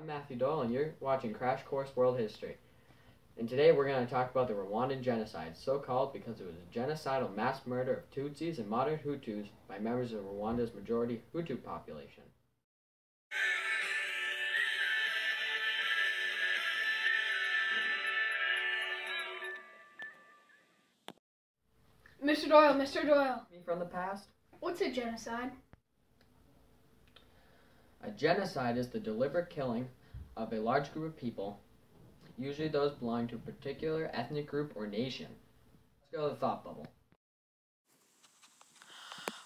I'm Matthew Doyle, and you're watching Crash Course World History. And today we're going to talk about the Rwandan Genocide, so called because it was a genocidal mass murder of Tutsis and modern Hutus by members of Rwanda's majority Hutu population. Mr. Doyle. Me from the past? What's a genocide? A genocide is the deliberate killing of a large group of people, usually those belonging to a particular ethnic group or nation. Let's go to the thought bubble.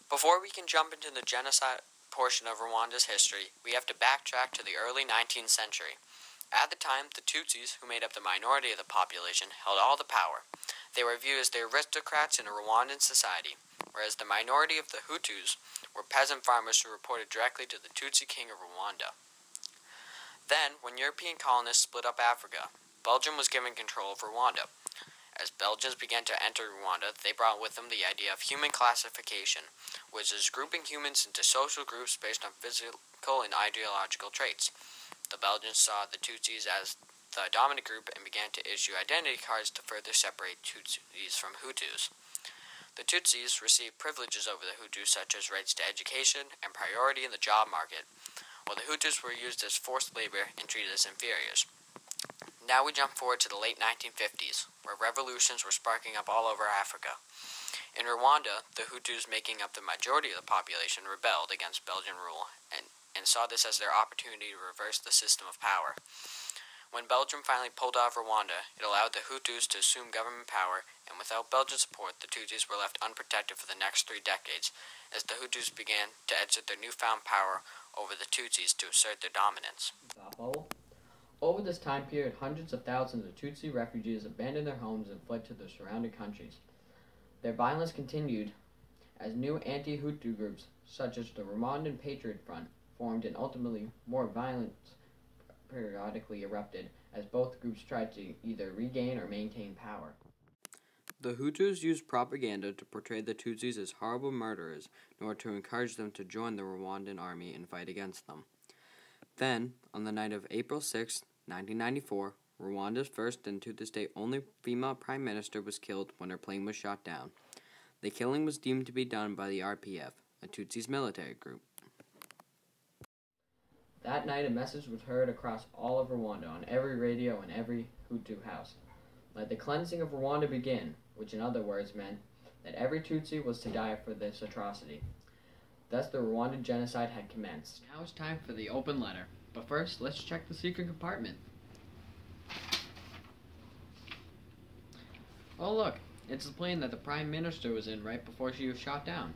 Before we can jump into the genocide portion of Rwanda's history, we have to backtrack to the early 19th century. At the time, the Tutsis, who made up the minority of the population, held all the power. They were viewed as the aristocrats in a Rwandan society, whereas the minority of the Hutus were peasant farmers who reported directly to the Tutsi king of Rwanda. Then, when European colonists split up Africa, Belgium was given control of Rwanda. As Belgians began to enter Rwanda, they brought with them the idea of human classification, which is grouping humans into social groups based on physical and ideological traits. The Belgians saw the Tutsis as the dominant group and began to issue identity cards to further separate Tutsis from Hutus. The Tutsis received privileges over the Hutus, such as rights to education and priority in the job market, while the Hutus were used as forced labor and treated as inferiors. Now we jump forward to the late 1950s, where revolutions were sparking up all over Africa. In Rwanda, the Hutus, making up the majority of the population, rebelled against Belgian rule and saw this as their opportunity to reverse the system of power. When Belgium finally pulled out of Rwanda, it allowed the Hutus to assume government power, and without Belgian support, the Tutsis were left unprotected for the next 3 decades, as the Hutus began to exert their newfound power over the Tutsis to assert their dominance. Over this time period, hundreds of thousands of Tutsi refugees abandoned their homes and fled to the surrounding countries. Their violence continued as new anti-Hutu groups, such as the Rwandan Patriot Front, formed, and ultimately more violence periodically erupted as both groups tried to either regain or maintain power. The Hutus used propaganda to portray the Tutsis as horrible murderers in order to encourage them to join the Rwandan army and fight against them. Then, on the night of April 6, 1994, Rwanda's first and to this day only female prime minister was killed when her plane was shot down. The killing was deemed to be done by the RPF, a Tutsis military group. That night, a message was heard across all of Rwanda on every radio and every Hutu house. Let the cleansing of Rwanda begin, which in other words meant that every Tutsi was to die for this atrocity. Thus, the Rwandan genocide had commenced. Now it's time for the open letter. But first, let's check the secret compartment. Oh look, it's the plane that the Prime Minister was in right before she was shot down.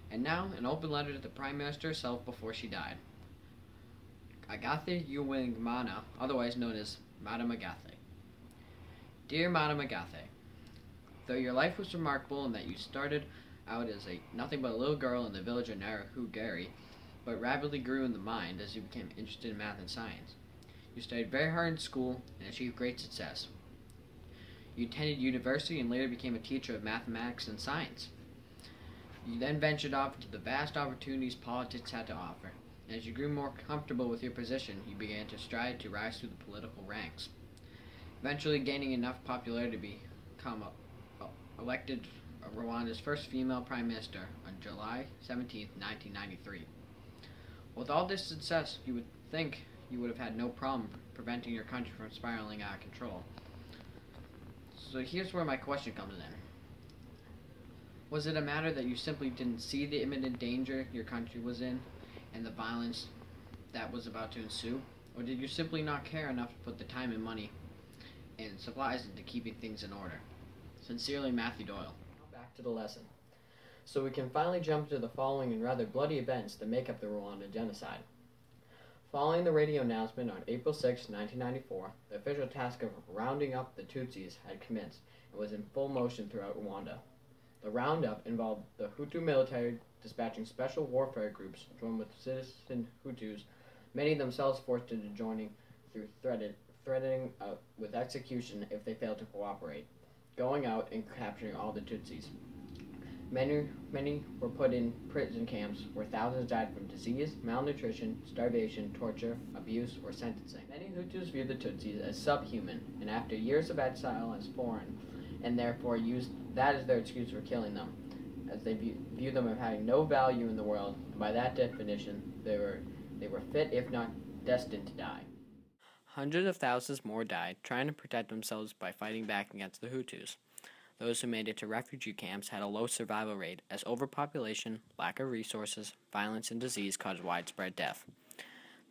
And now, an open letter to the Prime Minister herself before she died. Agathe Uwingimana, otherwise known as Madame Agathe. Dear Madame Agathe, though your life was remarkable in that you started out as nothing but a little girl in the village of Narahugari, but rapidly grew in the mind as you became interested in math and science. You studied very hard in school and achieved great success. You attended university and later became a teacher of mathematics and science. You then ventured off into the vast opportunities politics had to offer. And as you grew more comfortable with your position, you began to strive to rise through the political ranks, eventually gaining enough popularity to become elected Rwanda's first female prime minister on July 17, 1993. With all this success, you would think you would have had no problem preventing your country from spiraling out of control. So here's where my question comes in. Was it a matter that you simply didn't see the imminent danger your country was in and the violence that was about to ensue? Or did you simply not care enough to put the time and money and supplies into keeping things in order? Sincerely, Matthew Doyle. Back to the lesson. So we can finally jump to the following and rather bloody events that make up the Rwandan genocide. Following the radio announcement on April 6, 1994, the official task of rounding up the Tutsis had commenced and was in full motion throughout Rwanda. The roundup involved the Hutu military dispatching special warfare groups joined with citizen Hutus, many themselves forced into joining through threatening with execution if they failed to cooperate, going out and capturing all the Tutsis. Many were put in prison camps where thousands died from disease, malnutrition, starvation, torture, abuse, or sentencing. Many Hutus viewed the Tutsis as subhuman, and after years of exile as foreign, and therefore used that as their excuse for killing them, as they viewed them as having no value in the world, and by that definition, they were fit, if not destined, to die. Hundreds of thousands more died, trying to protect themselves by fighting back against the Hutus. Those who made it to refugee camps had a low survival rate, as overpopulation, lack of resources, violence, and disease caused widespread death.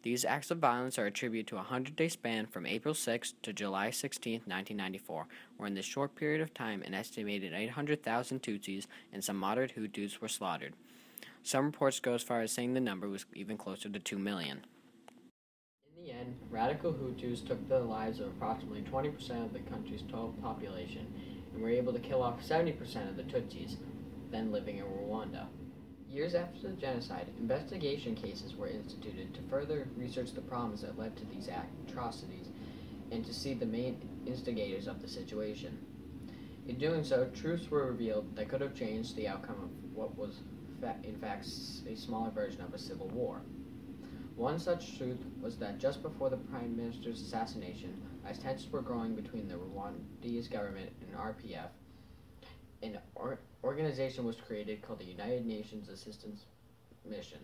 These acts of violence are attributed to a 100-day span from April 6 to July 16, 1994, where in this short period of time an estimated 800,000 Tutsis and some moderate Hutus were slaughtered. Some reports go as far as saying the number was even closer to 2 million. In the end, radical Hutus took the lives of approximately 20% of the country's total population and were able to kill off 70% of the Tutsis then living in Rwanda. Years after the genocide, investigation cases were instituted to further research the problems that led to these atrocities and to see the main instigators of the situation. In doing so, truths were revealed that could have changed the outcome of what was in fact a smaller version of a civil war. One such truth was that just before the Prime Minister's assassination, as tensions were growing between the Rwandese government and RPF, an organization was created called the United Nations Assistance Mission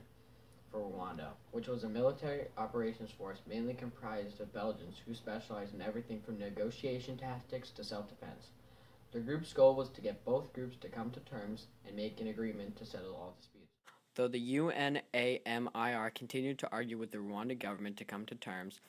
for Rwanda, which was a military operations force mainly comprised of Belgians who specialized in everything from negotiation tactics to self-defense. The group's goal was to get both groups to come to terms and make an agreement to settle all disputes. Though the UNAMIR continued to argue with the Rwandan government to come to terms,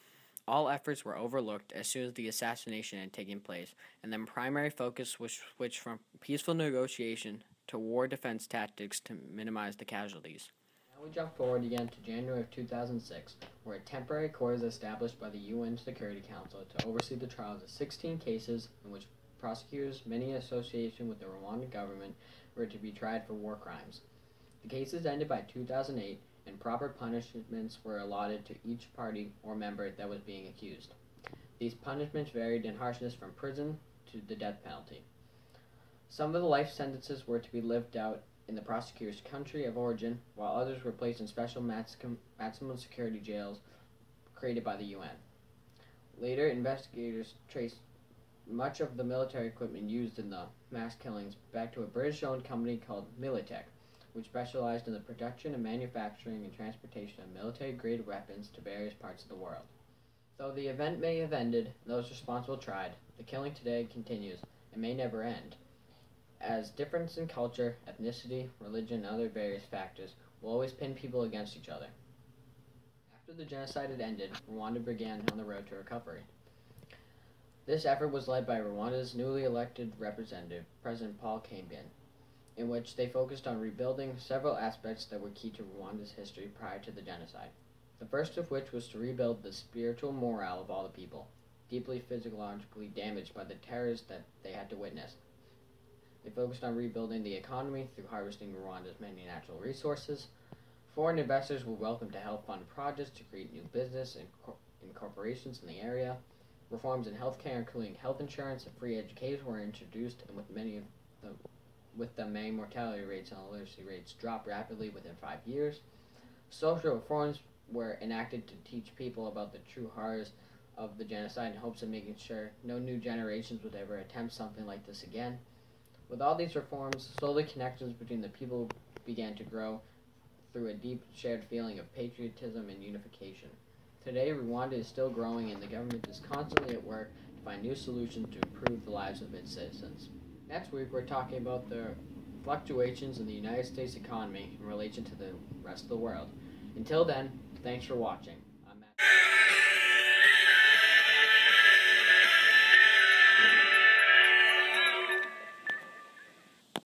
all efforts were overlooked as soon as the assassination had taken place, and then primary focus was switched from peaceful negotiation to war defense tactics to minimize the casualties. Now we jump forward again to January of 2006, where a temporary court is established by the UN Security Council to oversee the trials of 16 cases in which prosecutors, many in association with the Rwandan government, were to be tried for war crimes. The cases ended by 2008, and proper punishments were allotted to each party or member that was being accused. These punishments varied in harshness from prison to the death penalty. Some of the life sentences were to be lived out in the prosecutor's country of origin, while others were placed in special maximum security jails created by the UN. Later, investigators traced much of the military equipment used in the mass killings back to a British-owned company called Militech, which specialized in the production and manufacturing and transportation of military-grade weapons to various parts of the world. Though the event may have ended, those responsible tried, the killing today continues and may never end, as difference in culture, ethnicity, religion, and other various factors will always pin people against each other. After the genocide had ended, Rwanda began on the road to recovery. This effort was led by Rwanda's newly elected representative, President Paul Kagame, in which they focused on rebuilding several aspects that were key to Rwanda's history prior to the genocide. The first of which was to rebuild the spiritual morale of all the people, deeply physiologically damaged by the terrors that they had to witness. They focused on rebuilding the economy through harvesting Rwanda's many natural resources. Foreign investors were welcome to help fund projects to create new business and corporations in the area. Reforms in healthcare, including health insurance and free education, were introduced, and with the many mortality rates and literacy rates dropped rapidly within 5 years. Social reforms were enacted to teach people about the true horrors of the genocide in hopes of making sure no new generations would ever attempt something like this again. With all these reforms, slowly connections between the people began to grow through a deep shared feeling of patriotism and unification. Today, Rwanda is still growing, and the government is constantly at work to find new solutions to improve the lives of its citizens. Next week, we're talking about the fluctuations in the United States economy in relation to the rest of the world. Until then, thanks for watching. I'm Matthew.